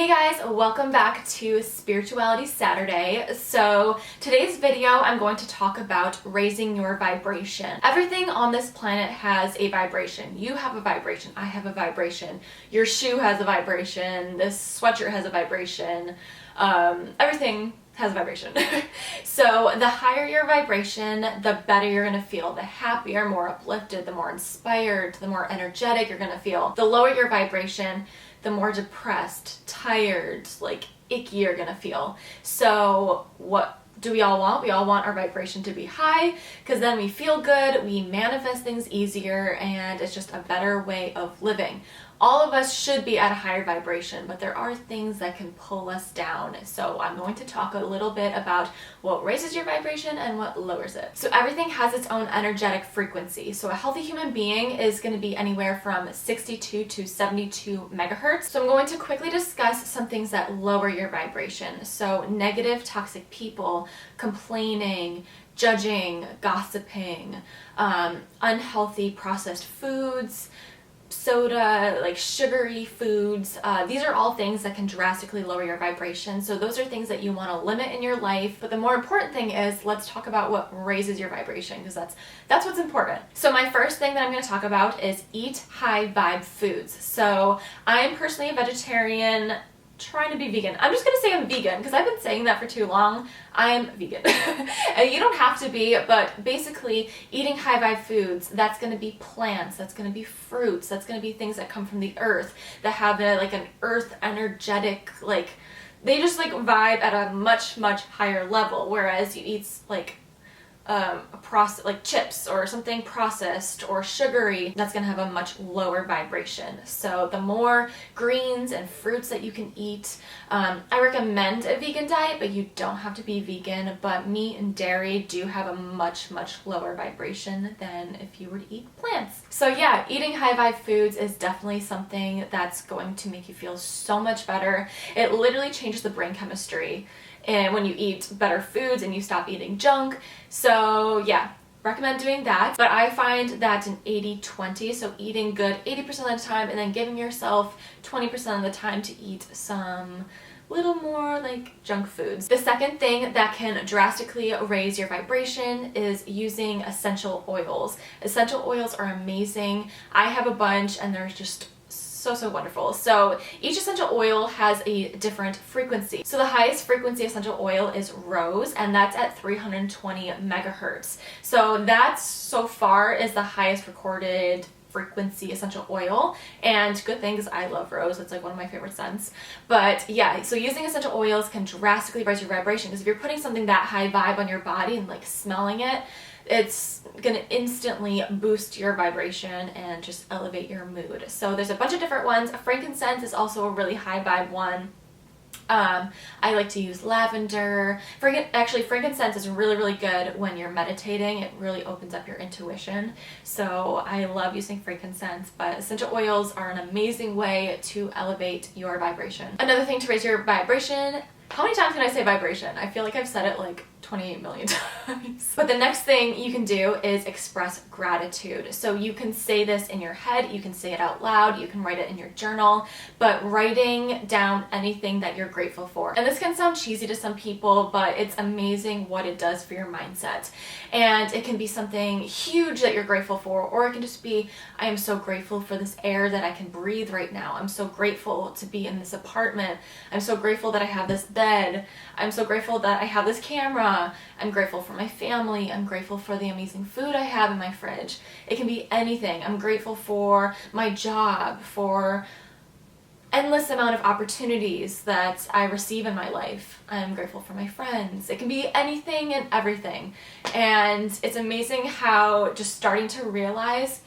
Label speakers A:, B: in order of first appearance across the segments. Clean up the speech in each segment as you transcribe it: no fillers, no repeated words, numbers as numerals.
A: Hey guys, welcome back to Spirituality Saturday. So today's video I'm going to talk about raising your vibration. Everything on this planet has a vibration. You have a vibration, I have a vibration, your shoe has a vibration, this sweatshirt has a vibration, everything has a vibration. So the higher your vibration, the better you're going to feel. The happier, more uplifted, the more inspired, the more energetic you're going to feel. The lower your vibration, the more depressed, tired, like icky you're gonna feel. So what do we all want? We all want our vibration to be high because then we feel good, we manifest things easier, and it's just a better way of living. All of us should be at a higher vibration, but there are things that can pull us down. So I'm going to talk a little bit about what raises your vibration and what lowers it. So everything has its own energetic frequency. So a healthy human being is going to be anywhere from 62 to 72 megahertz. So I'm going to quickly discuss some things that lower your vibration. So negative, toxic people, complaining, judging, gossiping, unhealthy processed foods, soda, like sugary foods. These are all things that can drastically lower your vibration. So those are things that you want to limit in your life. But the more important thing is, let's talk about what raises your vibration, because that's what's important. So my first thing that I'm going to talk about is eat high vibe foods. So I'm personally a vegetarian, trying to be vegan. I'm just gonna say I'm vegan because I've been saying that for too long. I'm vegan. And you don't have to be, but basically eating high vibe foods, that's gonna be plants, that's gonna be fruits, that's gonna be things that come from the earth, that have like an earth energetic, like they just like vibe at a much higher level, whereas you eat like like chips or something processed or sugary, that's gonna have a much lower vibration. So the more greens and fruits that you can eat, I recommend a vegan diet, but you don't have to be vegan. But meat and dairy do have a much lower vibration than if you were to eat plants. So yeah, eating high vibe foods is definitely something that's going to make you feel so much better. It literally changes the brain chemistry and when you eat better foods and you stop eating junk. So yeah, recommend doing that. But I find that an 80-20, so eating good 80% of the time and then giving yourself 20% of the time to eat some little more like junk foods. The second thing that can drastically raise your vibration is using essential oils. Essential oils are amazing. I have a bunch and they're just so wonderful. So each essential oil has a different frequency. So the highest frequency essential oil is rose, and that's at 320 megahertz. So that so far is the highest recorded frequency essential oil, and good thing because I love rose. It's like one of my favorite scents. But yeah, so using essential oils can drastically raise your vibration, because if you're putting something that high vibe on your body and like smelling it, it's gonna instantly boost your vibration and just elevate your mood. So there's a bunch of different ones. Frankincense is also a really high vibe one. I like to use lavender. Actually, frankincense is really good when you're meditating. It really opens up your intuition. So I love using frankincense, but essential oils are an amazing way to elevate your vibration. Another thing to raise your vibration, how many times can I say vibration? I feel like I've said it like 28 million times. But the next thing you can do is express gratitude. So you can say this in your head, you can say it out loud, you can write it in your journal, but writing down anything that you're grateful for. And this can sound cheesy to some people, but it's amazing what it does for your mindset. And it can be something huge that you're grateful for, or it can just be, I am so grateful for this air that I can breathe right now. I'm so grateful to be in this apartment. I'm so grateful that I have this bed. I'm so grateful that I have this camera. I'm grateful for my family. I'm grateful for the amazing food I have in my fridge. It can be anything. I'm grateful for my job, for endless amount of opportunities that I receive in my life. I'm grateful for my friends. It can be anything and everything. And it's amazing how just starting to realize,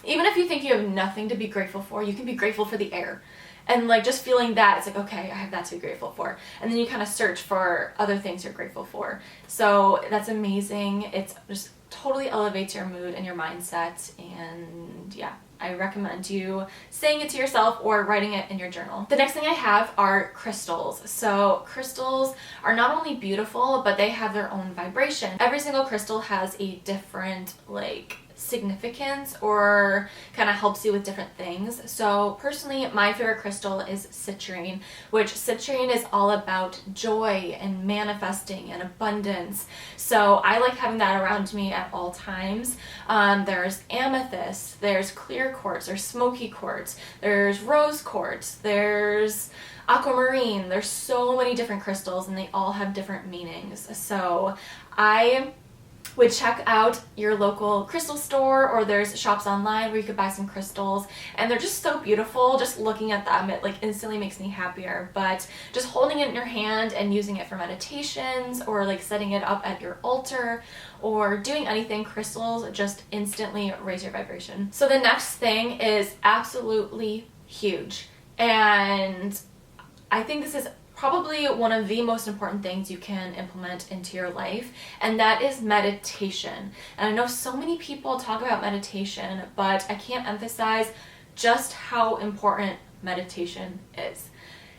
A: even if you think you have nothing to be grateful for, you can be grateful for the air. And like just feeling that, it's like, okay, I have that to be grateful for. And then you kind of search for other things you're grateful for. So that's amazing. It's just totally elevates your mood and your mindset. And yeah, I recommend you saying it to yourself or writing it in your journal. The next thing I have are crystals. So crystals are not only beautiful, but they have their own vibration. Every single crystal has a different like significance or kind of helps you with different things. So personally, my favorite crystal is citrine, which citrine is all about joy and manifesting and abundance. So I like having that around me at all times. There's amethyst, there's clear quartz, there's smoky quartz, there's rose quartz, there's aquamarine. There's so many different crystals and they all have different meanings. So I would check out your local crystal store, or there's shops online where you could buy some crystals, and they're just so beautiful. Just looking at them, it like instantly makes me happier. But just holding it in your hand and using it for meditations, or like setting it up at your altar, or doing anything, crystals just instantly raise your vibration. So the next thing is absolutely huge, and I think this is probably one of the most important things you can implement into your life, and that is meditation. And I know so many people talk about meditation, but I can't emphasize just how important meditation is.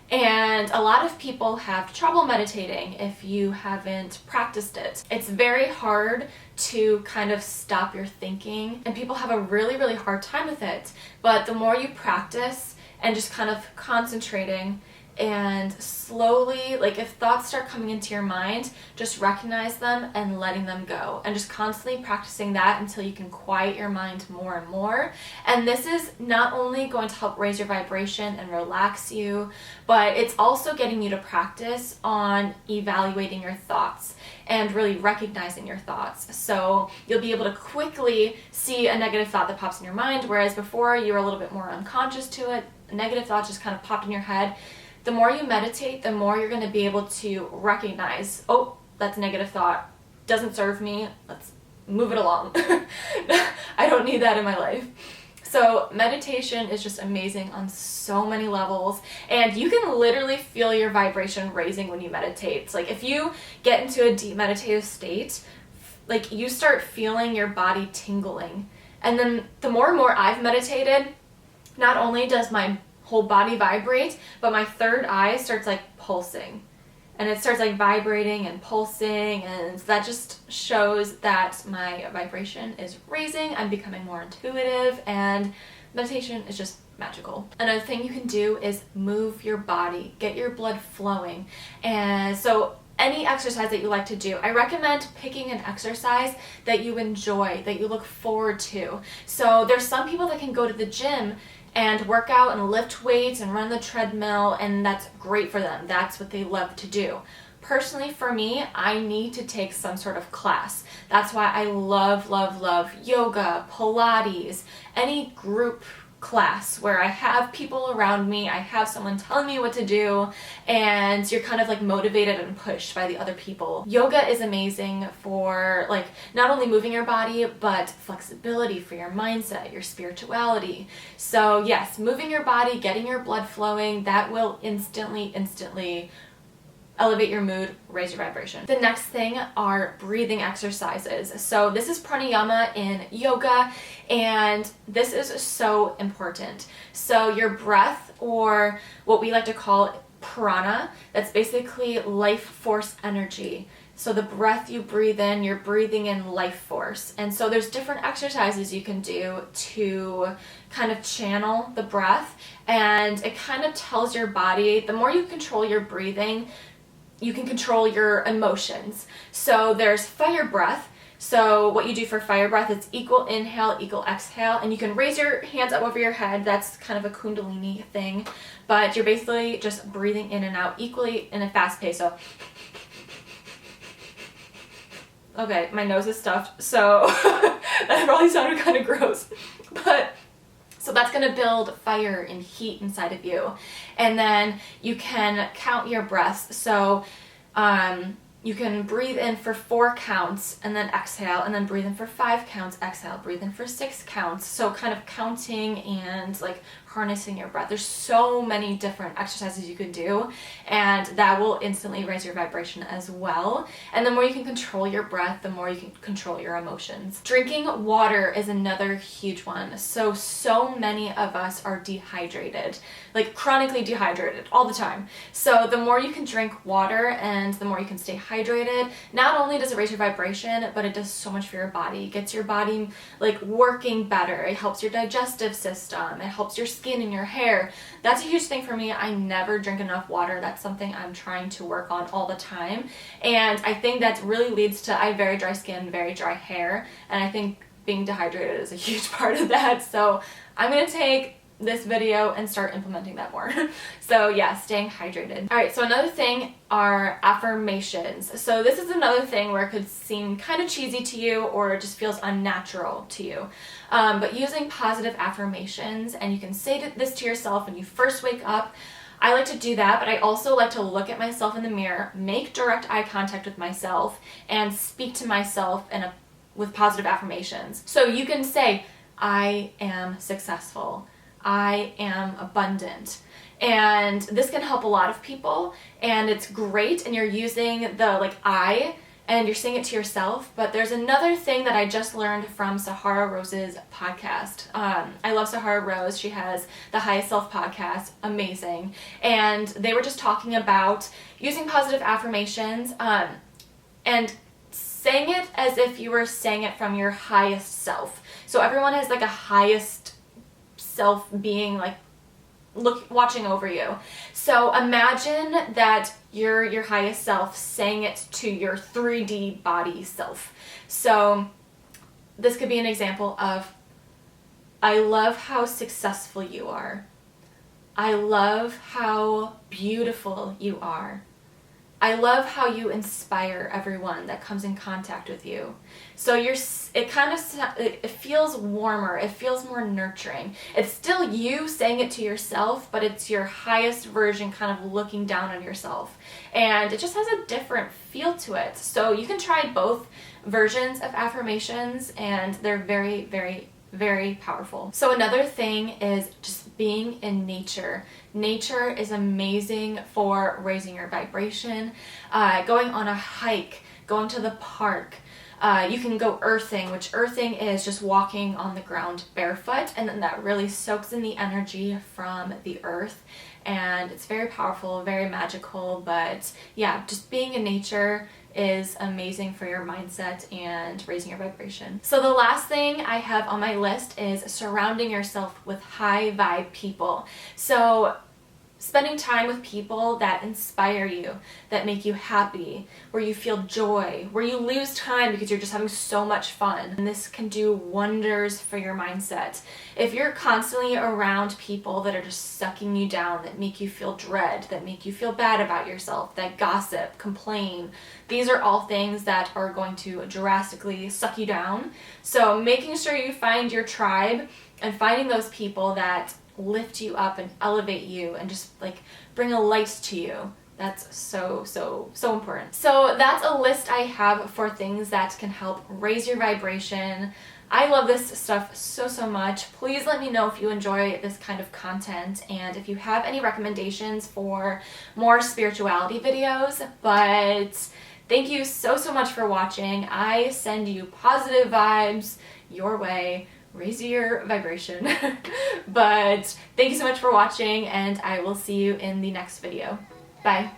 A: And a lot of people have trouble meditating if you haven't practiced it. It's very hard to kind of stop your thinking, and people have a really hard time with it. But the more you practice and just kind of concentrating, and slowly, like if thoughts start coming into your mind, just recognize them and letting them go, and just constantly practicing that until you can quiet your mind more and more. And this is not only going to help raise your vibration and relax you, but it's also getting you to practice on evaluating your thoughts and really recognizing your thoughts. So you'll be able to quickly see a negative thought that pops in your mind, whereas before you were a little bit more unconscious to it. A negative thought just kind of popped in your head. The more you meditate, the more you're going to be able to recognize, oh, that's a negative thought, doesn't serve me, let's move it along. I don't need that in my life. So meditation is just amazing on so many levels, and you can literally feel your vibration raising when you meditate. It's like if you get into a deep meditative state, like you start feeling your body tingling. And then the more and more I've meditated, not only does my whole body vibrate, but my third eye starts like pulsing, and it starts like vibrating and pulsing, and that just shows that my vibration is raising. I'm becoming more intuitive, and meditation is just magical. Another thing you can do is move your body, get your blood flowing. And so any exercise that you like to do, I recommend picking an exercise that you enjoy, that you look forward to. So there's some people that can go to the gym and work out and lift weights and run the treadmill, and that's great for them. That's what they love to do. Personally, for me, I need to take some sort of class. That's why I love yoga, Pilates, any group class where I have people around me, I have someone telling me what to do, and you're kind of like motivated and pushed by the other people. Yoga is amazing for like not only moving your body, but flexibility for your mindset, your spirituality. So yes, moving your body, getting your blood flowing, that will instantly elevate your mood, raise your vibration. The next thing are breathing exercises. So this is pranayama in yoga, and this is so important. So your breath, or what we like to call prana, that's basically life force energy. So the breath you breathe in, you're breathing in life force. And so there's different exercises you can do to kind of channel the breath, and it kind of tells your body, the more you control your breathing, you can control your emotions. So there's fire breath. So what you do for fire breath, it's equal inhale, equal exhale, and you can raise your hands up over your head. That's kind of a kundalini thing, but you're basically just breathing in and out equally in a fast pace. So, okay, my nose is stuffed, so that probably sounded kind of gross, but so that's going to build fire and heat inside of you. And then you can count your breaths. So you can breathe in for 4 counts and then exhale, and then breathe in for 5 counts, exhale, breathe in for 6 counts. So kind of counting and like harnessing your breath. There's so many different exercises you can do, and that will instantly raise your vibration as well. And the more you can control your breath, the more you can control your emotions. Drinking water is another huge one. So many of us are dehydrated, like chronically dehydrated all the time. So the more you can drink water and the more you can stay hydrated, not only does it raise your vibration, but it does so much for your body. It gets your body like working better. It helps your digestive system. It helps your skin and your hair. That's a huge thing for me. I never drink enough water. That's something I'm trying to work on all the time. And I think that really leads to, I have very dry skin, very dry hair. And I think being dehydrated is a huge part of that. So I'm going to take this video and start implementing that more. So yeah, staying hydrated. All right, so another thing are affirmations. So this is another thing where it could seem kind of cheesy to you or it just feels unnatural to you. But using positive affirmations, and you can say this to yourself when you first wake up. I like to do that, but I also like to look at myself in the mirror, make direct eye contact with myself, and speak to myself with positive affirmations. So you can say, I am successful. I am abundant. And this can help a lot of people, and it's great, and you're using the I, and you're saying it to yourself. But there's another thing that I just learned from Sahara Rose's podcast. I love Sahara Rose. She has the Highest Self podcast, amazing. And they were just talking about using positive affirmations and saying it as if you were saying it from your highest self. So everyone has like a highest self being like watching over you. So imagine that you're your highest self saying it to your 3D body self. So this could be an example of, I love how successful you are. I love how beautiful you are. I love how you inspire everyone that comes in contact with you. So it feels warmer, it feels more nurturing. It's still you saying it to yourself, but it's your highest version kind of looking down on yourself. And it just has a different feel to it. So you can try both versions of affirmations, and they're very, very, very powerful. So another thing is just being in nature. Nature is amazing for raising your vibration. Going on a hike, going to the park. You can go earthing, which earthing is just walking on the ground barefoot, and then that really soaks in the energy from the earth. And it's very powerful, very magical, but yeah, just being in nature is amazing for your mindset and raising your vibration. So the last thing I have on my list is surrounding yourself with high vibe people. So spending time with people that inspire you, that make you happy, where you feel joy, where you lose time because you're just having so much fun. And this can do wonders for your mindset. If you're constantly around people that are just sucking you down, that make you feel dread, that make you feel bad about yourself, that gossip, complain, these are all things that are going to drastically suck you down. So making sure you find your tribe and finding those people that lift you up and elevate you and just like bring a light to you. That's so important. So that's a list I have for things that can help raise your vibration. I love this stuff so much. Please let me know if you enjoy this kind of content and if you have any recommendations for more spirituality videos. But thank you so much for watching. I send you positive vibes your way. Raise your vibration. But thank you so much for watching, and I will see you in the next video. Bye.